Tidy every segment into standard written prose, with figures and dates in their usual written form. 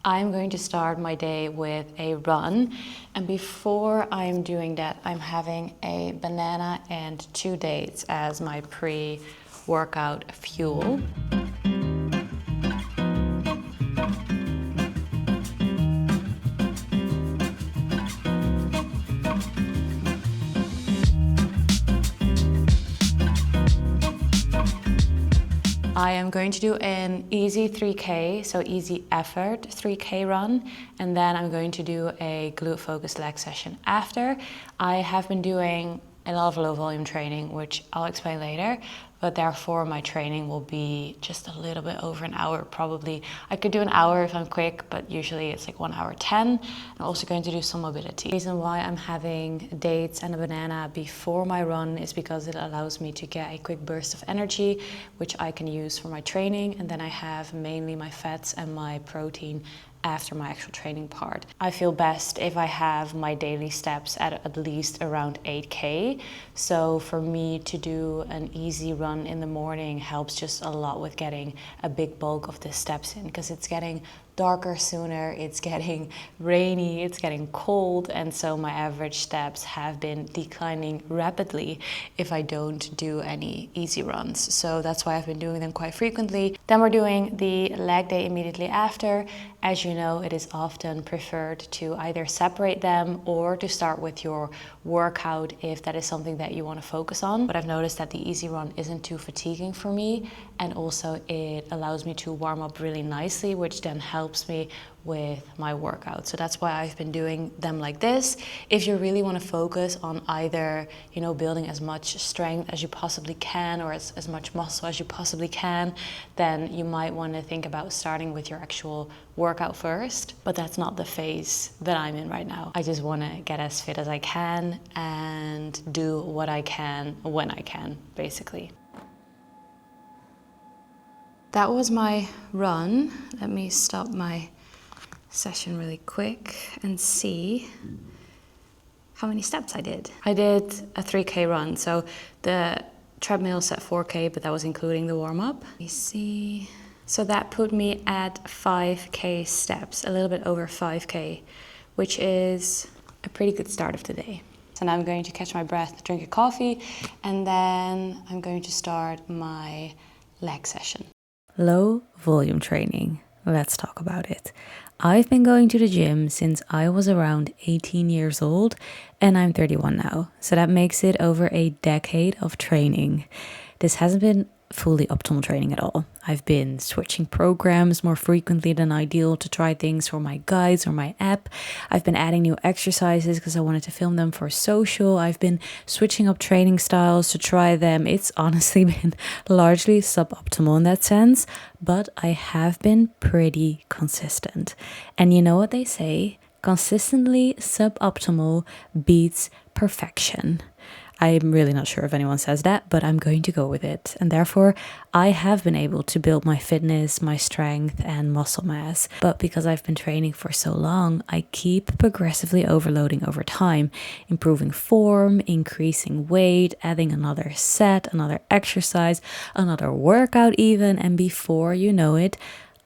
I'm going to start my day with a run, and before I'm doing that, I'm having a banana and 2 dates as my pre-workout fuel. I am going to do an easy 3K, so easy effort 3K run, and then I'm going to do a glute focused leg session after. I have been doing a lot of low volume training, which I'll explain later, but therefore my training will be just a little bit over an hour probably. I could do an hour if I'm quick, but usually it's like 1 hour 10. I'm also going to do some mobility. The reason why I'm having dates and a banana before my run is because it allows me to get a quick burst of energy, which I can use for my training, and then I have mainly my fats and my protein after my actual training part. I feel best if I have my daily steps at least around 8K. So for me to do an easy run in the morning helps just a lot with getting a big bulk of the steps in, because it's getting darker sooner, it's getting rainy, it's getting cold, and so my average steps have been declining rapidly if I don't do any easy runs. So that's why I've been doing them quite frequently. Then we're doing the leg day immediately after. As you know, it is often preferred to either separate them or to start with your workout if that is something that you want to focus on. But I've noticed that the easy run isn't too fatiguing for me, and also it allows me to warm up really nicely, which then helps me with my workout. So that's why I've been doing them like this. If you really want to focus on either, building as much strength as you possibly can or as much muscle as you possibly can, then you might want to think about starting with your actual workout first. But that's not the phase that I'm in right now. I just want to get as fit as I can and do what I can when I can, basically. That was my run. Let me stop my session really quick and see how many steps I did. I did a 3K run, so the treadmill set 4K, but that was including the warm-up. Let me see. So that put me at 5K steps, a little bit over 5K, which is a pretty good start of the day. So now I'm going to catch my breath, drink a coffee, and then I'm going to start my leg session. Low volume training. Let's talk about it. I've been going to the gym since I was around 18 years old, and I'm 31 now. So that makes it over a decade of training. This hasn't been fully optimal training at all. I've been switching programs more frequently than ideal to try things for my guides or my app. I've been adding new exercises because I wanted to film them for social. I've been switching up training styles to try them. It's honestly been largely suboptimal in that sense, but I have been pretty consistent. And you know what they say? Consistently suboptimal beats perfection. I'm really not sure if anyone says that, but I'm going to go with it. And therefore, I have been able to build my fitness, my strength, and muscle mass. But because I've been training for so long, I keep progressively overloading over time, improving form, increasing weight, adding another set, another exercise, another workout even. And before you know it,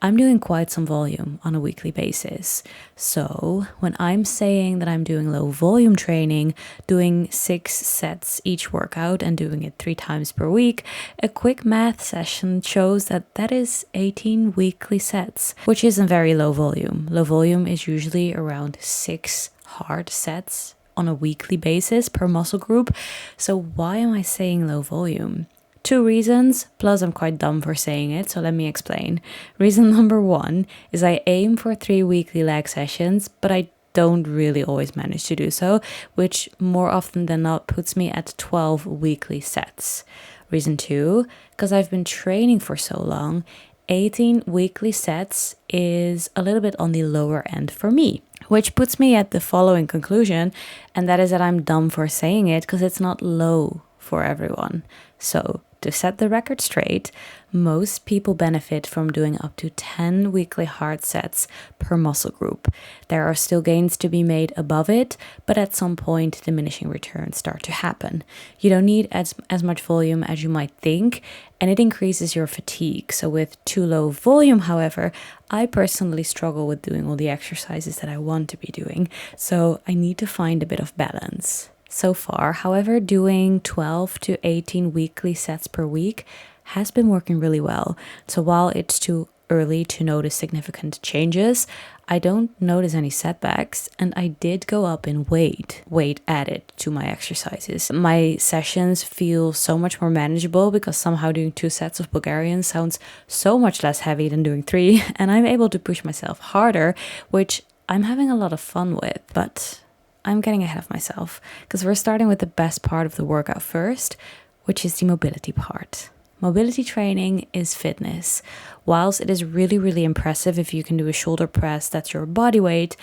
I'm doing quite some volume on a weekly basis. So when I'm saying that I'm doing low volume training, doing 6 sets each workout and doing it 3 times per week, a quick math session shows that that is 18 weekly sets, which isn't very low volume. Low volume is usually around 6 hard sets on a weekly basis per muscle group. So why am I saying low volume? 2 reasons, plus I'm quite dumb for saying it, so let me explain. Reason number 1 is I aim for 3 weekly leg sessions, but I don't really always manage to do so, which more often than not puts me at 12 weekly sets. Reason 2, because I've been training for so long, 18 weekly sets is a little bit on the lower end for me, which puts me at the following conclusion, and that is that I'm dumb for saying it because it's not low for everyone. So To set the record straight, most people benefit from doing up to 10 weekly hard sets per muscle group. There are still gains to be made above it, but at some point diminishing returns start to happen. You don't need as much volume as you might think, and it increases your fatigue. So with too low volume, however, I personally struggle with doing all the exercises that I want to be doing, so I need to find a bit of balance. So far, however, doing 12 to 18 weekly sets per week has been working really well. So while it's too early to notice significant changes, I don't notice any setbacks, and I did go up in weight added to my exercises. My sessions feel so much more manageable because somehow doing 2 sets of Bulgarian sounds so much less heavy than doing 3, and I'm able to push myself harder, which I'm having a lot of fun with. But I'm getting ahead of myself because we're starting with the best part of the workout first, which is the mobility part. Mobility training is fitness. Whilst it is really, really impressive if you can do a shoulder press that's your body weight,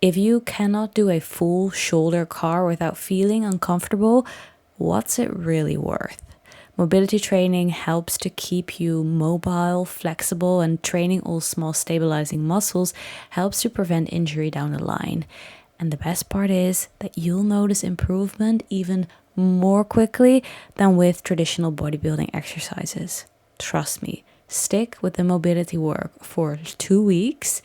if you cannot do a full shoulder car without feeling uncomfortable, what's it really worth? Mobility training helps to keep you mobile, flexible, and training all small stabilizing muscles helps to prevent injury down the line. And the best part is that you'll notice improvement even more quickly than with traditional bodybuilding exercises. Trust me, stick with the mobility work for 2 weeks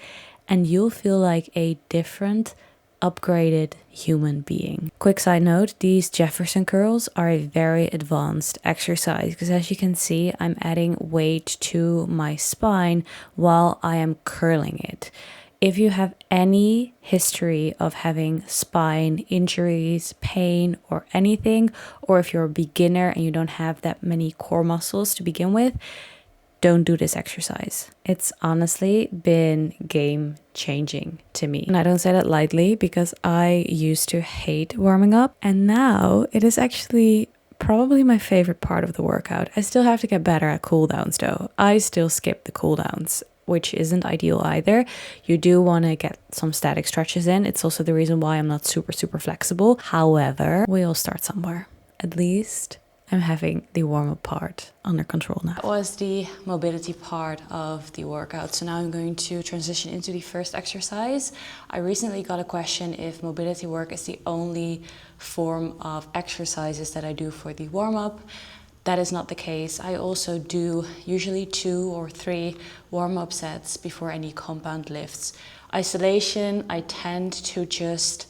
and you'll feel like a different, upgraded human being. Quick side note, these Jefferson curls are a very advanced exercise because as you can see, I'm adding weight to my spine while I am curling it. If you have any history of having spine injuries, pain, or anything, or if you're a beginner and you don't have that many core muscles to begin with, don't do this exercise. It's honestly been game changing to me. And I don't say that lightly because I used to hate warming up, and now it is actually probably my favorite part of the workout. I still have to get better at cooldowns though. I still skip the cooldowns, which isn't ideal either. You do want to get some static stretches in. It's also the reason why I'm not super flexible. However, we all start somewhere. At least I'm having the warm-up part under control now. That was the mobility part of the workout. So now I'm going to transition into the first exercise. I recently got a question if mobility work is the only form of exercises that I do for the warm-up. That is not the case. I also do usually 2 or 3 warm-up sets before any compound lifts. Isolation, I tend to just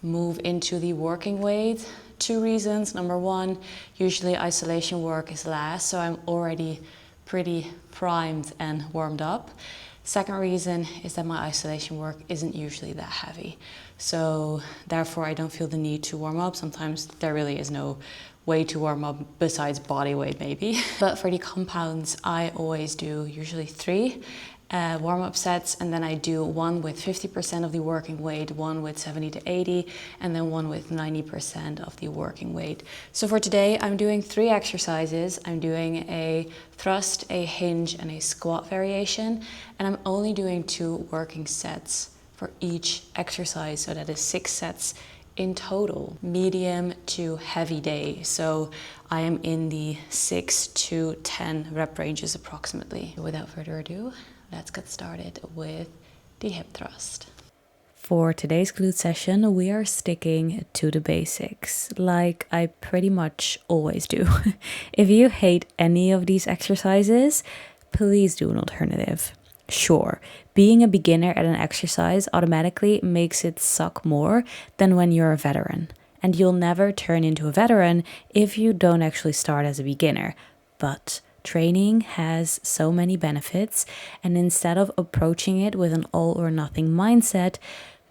move into the working weight. 2 reasons. Number 1, usually isolation work is last, so I'm already pretty primed and warmed up. Second reason is that my isolation work isn't usually that heavy. So therefore I don't feel the need to warm up. Sometimes there really is no way to warm up besides body weight maybe. But for the compounds, I always do usually 3 warm-up sets, and then I do 1 with 50% of the working weight, 1 with 70 to 80, and then 1 with 90% of the working weight. So for today, I'm doing 3 exercises. I'm doing a thrust, a hinge, and a squat variation, and I'm only doing 2 working sets for each exercise, so that is 6 sets in total, medium to heavy day. So I am in the 6 to 10 rep ranges approximately. Without further ado, let's get started with the hip thrust. For today's glute session, we are sticking to the basics, like I pretty much always do. If you hate any of these exercises, please do an alternative. Sure, being a beginner at an exercise automatically makes it suck more than when you're a veteran. And you'll never turn into a veteran if you don't actually start as a beginner. But training has so many benefits, and instead of approaching it with an all or nothing mindset,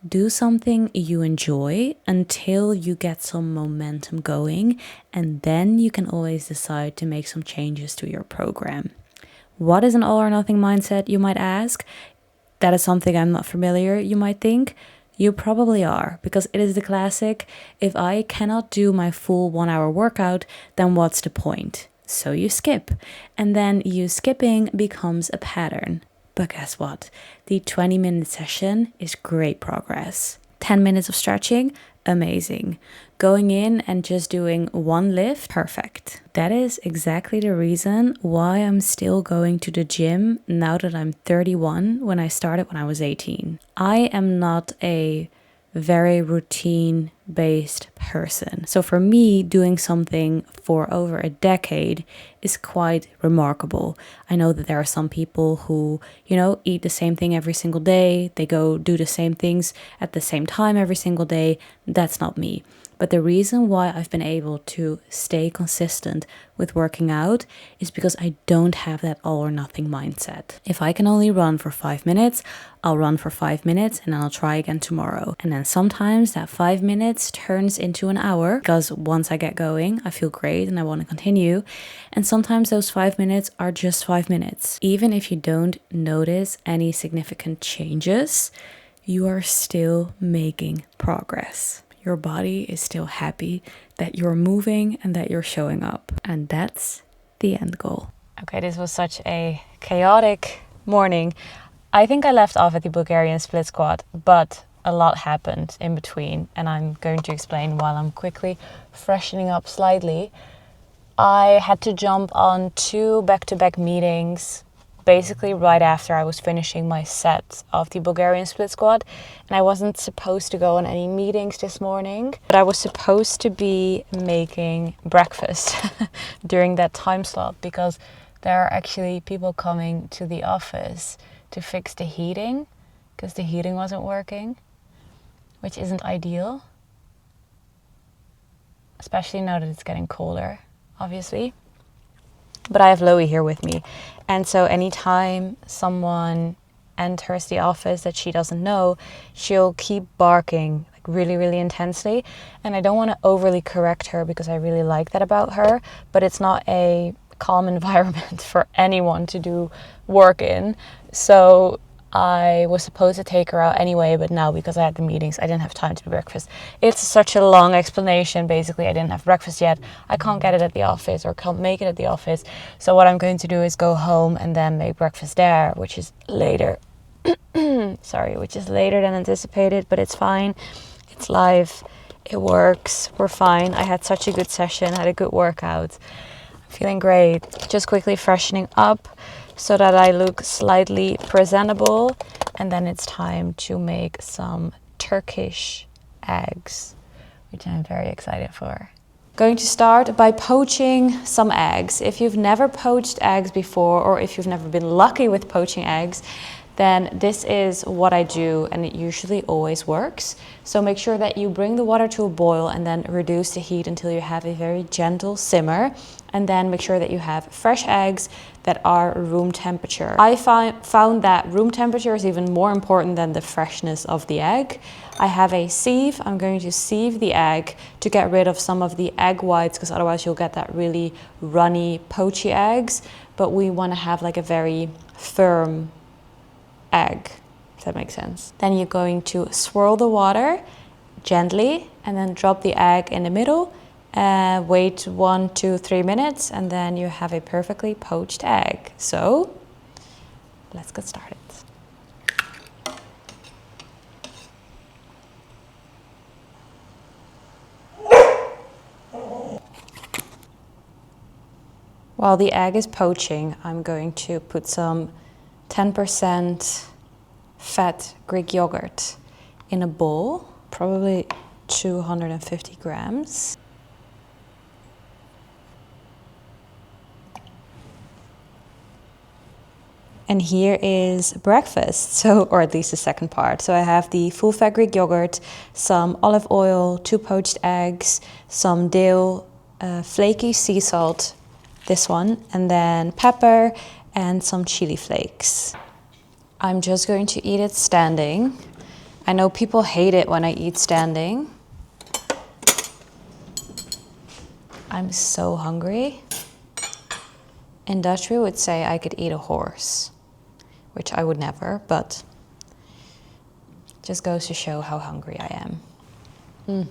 do something you enjoy until you get some momentum going, and then you can always decide to make some changes to your program. What is an all or nothing mindset, you might ask? That is something I'm not familiar, you might think. You probably are, because it is the classic, if I cannot do my full 1 hour workout, then what's the point? So you skip. And then you skipping becomes a pattern. But guess what? The 20-minute session is great progress. 10 minutes of stretching, amazing. Going in and just doing one lift, perfect. That is exactly the reason why I'm still going to the gym now that I'm 31 when I started when I was 18. I am not a very routine based person. So for me, doing something for over a decade is quite remarkable. I know that there are some people who, eat the same thing every single day. They go do the same things at the same time every single day. That's not me. But the reason why I've been able to stay consistent with working out is because I don't have that all or nothing mindset. If I can only run for 5 minutes, I'll run for 5 minutes and then I'll try again tomorrow. And then sometimes that 5 minutes turns into an hour because once I get going, I feel great and I want to continue. And sometimes those 5 minutes are just 5 minutes. Even if you don't notice any significant changes, you are still making progress. Your body is still happy that you're moving and that you're showing up. And that's the end goal. Okay, this was such a chaotic morning. I think I left off at the Bulgarian split squat, but a lot happened in between. And I'm going to explain while I'm quickly freshening up slightly. I had to jump on 2 back-to-back meetings basically right after I was finishing my set of the Bulgarian split squat, and I wasn't supposed to go on any meetings this morning, but I was supposed to be making breakfast during that time slot because there are actually people coming to the office to fix the heating because the heating wasn't working, which isn't ideal, especially now that it's getting colder, obviously. But I have Loie here with me. And so anytime someone enters the office that she doesn't know, she'll keep barking like really, really intensely. And I don't want to overly correct her because I really like that about her, but it's not a calm environment for anyone to do work in. So I was supposed to take her out anyway, but now because I had the meetings, I didn't have time to do breakfast. It's such a long explanation. Basically, I didn't have breakfast yet. I can't get it at the office or can't make it at the office. So what I'm going to do is go home and then make breakfast there, which is later. Which is later than anticipated, but it's fine. It's live. It works. We're fine. I had such a good session. I had a good workout. I'm feeling great. Just quickly freshening up so that I look slightly presentable, and then it's time to make some Turkish eggs, which I'm very excited for. Going to start by poaching some eggs. If you've never poached eggs before, or if you've never been lucky with poaching eggs, then this is what I do, and it usually always works. So make sure that you bring the water to a boil and then reduce the heat until you have a very gentle simmer. And then make sure that you have fresh eggs that are room temperature. I found that room temperature is even more important than the freshness of the egg. I have a sieve. I'm going to sieve the egg to get rid of some of the egg whites, because otherwise you'll get that really runny, poachy eggs. But we want to have like a very firm egg, if that makes sense. Then you're going to swirl the water gently and then drop the egg in the middle. Wait 1, 2, 3 minutes, and then you have a perfectly poached egg. So let's get started. While the egg is poaching, I'm going to put some 10% fat Greek yogurt in a bowl, probably 250 grams. And here is breakfast, or at least the second part. So I have the full fat Greek yogurt, some olive oil, 2 poached eggs, some dill, flaky sea salt, this one, and then pepper and some chili flakes. I'm just going to eat it standing. I know people hate it when I eat standing. I'm so hungry. In Dutch we would say I could eat a horse, which I would never, but just goes to show how hungry I am.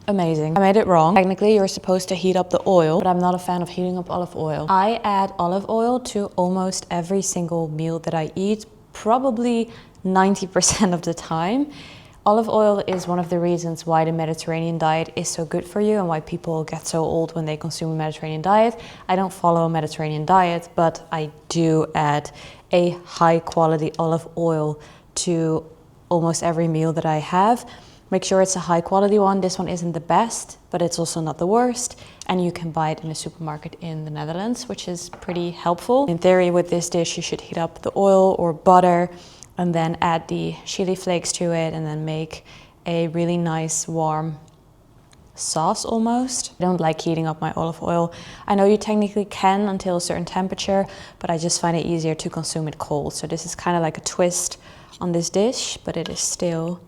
Amazing. I made it wrong. Technically, you're supposed to heat up the oil, but I'm not a fan of heating up olive oil. I add olive oil to almost every single meal that I eat, probably 90% of the time. Olive oil is one of the reasons why the Mediterranean diet is so good for you and why people get so old when they consume a Mediterranean diet. I don't follow a Mediterranean diet, but I do add a high quality olive oil to almost every meal that I have. Make sure it's a high quality one. This one isn't the best, but it's also not the worst. And you can buy it in a supermarket in the Netherlands, which is pretty helpful. In theory, with this dish, you should heat up the oil or butter and then add the chili flakes to it and then make a really nice warm sauce almost. I don't like heating up my olive oil. I know you technically can until a certain temperature, but I just find it easier to consume it cold. So this is kind of like a twist on this dish, but it is still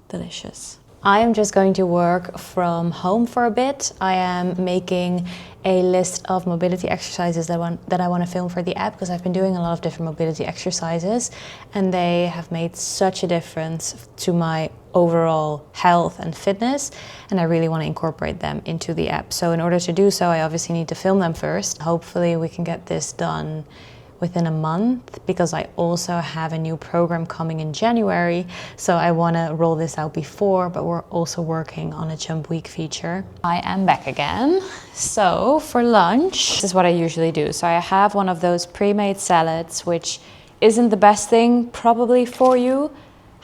delicious. I am just going to work from home for a bit. I am making a list of mobility exercises that I want to film for the app, because I've been doing a lot of different mobility exercises and they have made such a difference to my overall health and fitness, and I really want to incorporate them into the app. So in order to do so, I obviously need to film them first. Hopefully we can get this done within a month, because I also have a new program coming in January. So I want to roll this out before, but we're also working on a jump week feature. I am back again. So for lunch, this is what I usually do. So I have one of those pre-made salads, which isn't the best thing probably for you.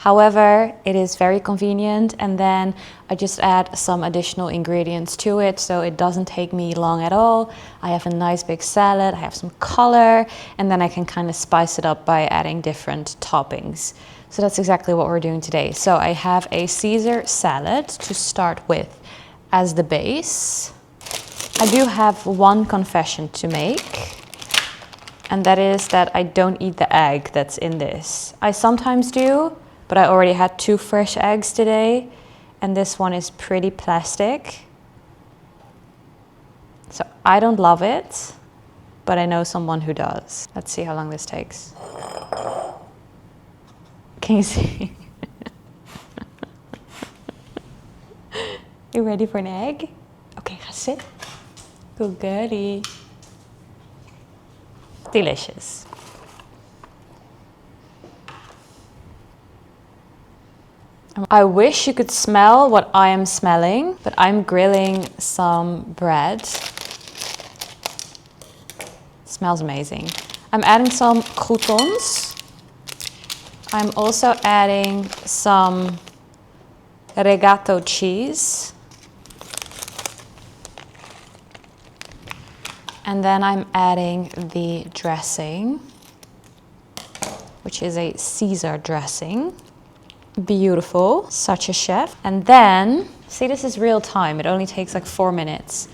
However, it is very convenient, and then I just add some additional ingredients to it, so it doesn't take me long at all. I have a nice big salad, I have some color, and then I can kind of spice it up by adding different toppings. So that's exactly what we're doing today. So I have a Caesar salad to start with as the base. I do have one confession to make, and that is that I don't eat the egg that's in this. I sometimes do, but I already had 2 fresh eggs today, and this one is pretty plastic. So I don't love it, but I know someone who does. Let's see how long this takes. Can you see? You ready for an egg? Okay, ga sit. Good girlie. Delicious. I wish you could smell what I am smelling, but I'm grilling some bread. Smells amazing. I'm adding some croutons. I'm also adding some regato cheese. And then I'm adding the dressing, which is a Caesar dressing. Beautiful, such a chef. And then, see, this is real time. It only takes like 4 minutes.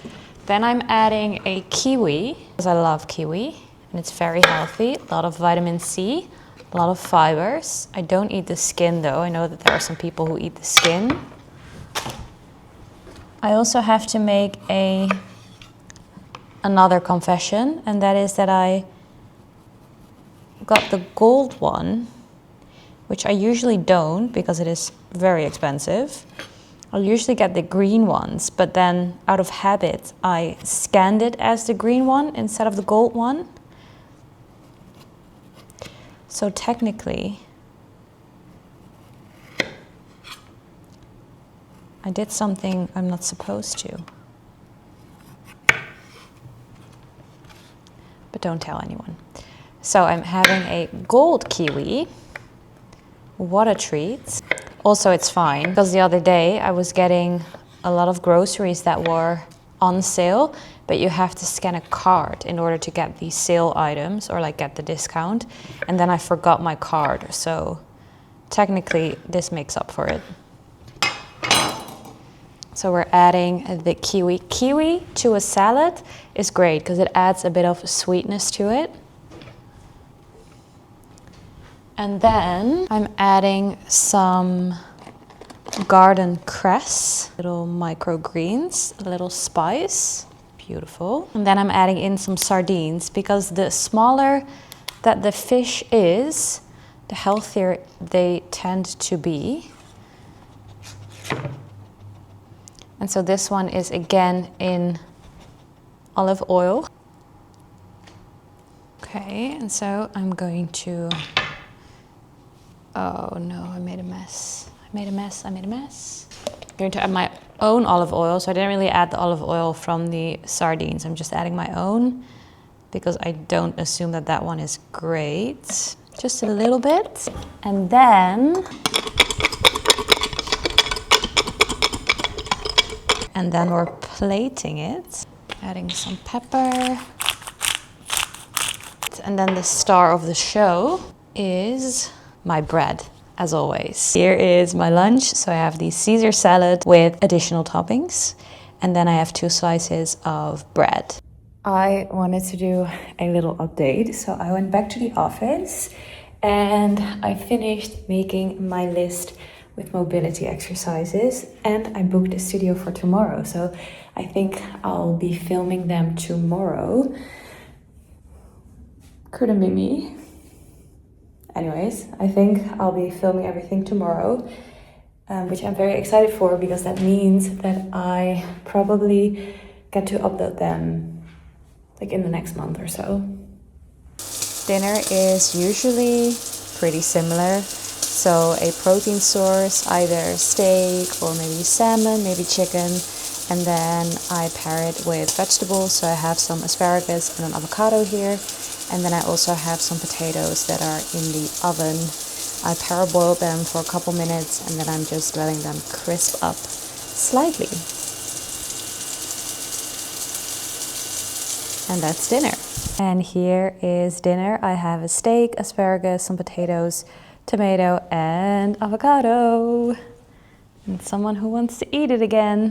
Then I'm adding a kiwi, because I love kiwi, and it's very healthy. A lot of vitamin C, a lot of fibers. I don't eat the skin though. I know that there are some people who eat the skin. I also have to make another confession, and that is that I got the gold one, which I usually don't because it is very expensive. I'll usually get the green ones, but then out of habit, I scanned it as the green one instead of the gold one. So technically, I did something I'm not supposed to. But don't tell anyone. So I'm having a gold kiwi. What a treat. Also, it's fine because the other day I was getting a lot of groceries that were on sale, but you have to scan a card in order to get these sale items or like get the discount. And then I forgot my card. So technically this makes up for it. So we're adding the kiwi. Kiwi to a salad is great because it adds a bit of sweetness to it. And then I'm adding some garden cress, little microgreens, a little spice. Beautiful. And then I'm adding in some sardines because the smaller that the fish is, the healthier they tend to be. And so this one is again in olive oil. Okay, and so I'm going to... Oh no, I made a mess. I made a mess, I made a mess. I'm going to add my own olive oil. So I didn't really add the olive oil from the sardines. I'm just adding my own because I don't assume that that one is great. Just a little bit. And then we're plating it. Adding some pepper. And then the star of the show is my bread, as always. Here is my lunch. So I have the Caesar salad with additional toppings. And then I have 2 slices of bread. I wanted to do a little update. So I went back to the office and I finished making my list with mobility exercises, and I booked a studio for tomorrow. So I think I'll be filming them tomorrow. Couldn't be me. Anyways, I think I'll be filming everything tomorrow, which I'm very excited for because that means that I probably get to upload them like in the next month or so. Dinner is usually pretty similar. So a protein source, either steak or maybe salmon, maybe chicken. And then I pair it with vegetables. So I have some asparagus and an avocado here. And then I also have some potatoes that are in the oven. I parboil them for a couple minutes and then I'm just letting them crisp up slightly. And that's dinner. And here is dinner. I have a steak, asparagus, some potatoes, tomato, and avocado. And someone who wants to eat it again.